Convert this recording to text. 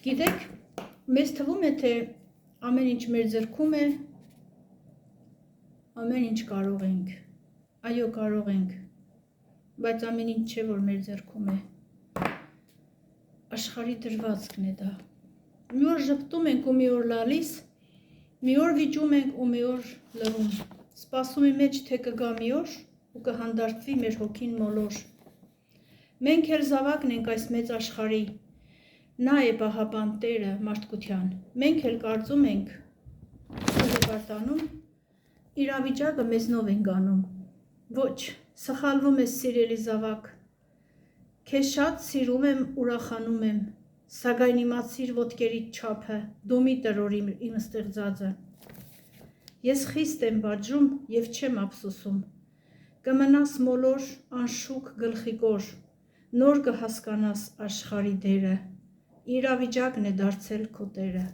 Գիտեք, մեզ թվում է, թե ամեն ինչ մեր ձեռքում է, ամեն ինչ կարող ենք, այո կարող ենք, բայց ամեն ինչ չէ, որ մեր ձեռքում է, աշխարհի դրվածքն է դա, մի օր ժպտում ենք ու մի օր լալիս, մի օր վիճում ենք ու մի օր լռում, սպասումի մեջ թե կգա մի օր ու կհանդարտվի մեր հոգին մոլոր, մենք էլ զավակն ենք այս մեծ աշխարհի, նա է պահապան Տերը մարդկության, մենք էլ կարծում ենք հպարտանում, իրավիճակը մեզնով ենք անում, ոչ, սխալվում ես սիրելի զավակ, քեզ շատ սիրում եմ, ուրախանում եմ, սակայն իմացիր ոտքերիդ չափը, դու մի տրոր իմ ստեղծածը, ես խիստ եմ պատժում և չեմ ափսոսում, կմնաս մոլոր, անշուք գլխիկոր, նոր կհասկանաս աշխարհի դերը, իրավիճակն է դարձել քո տերը։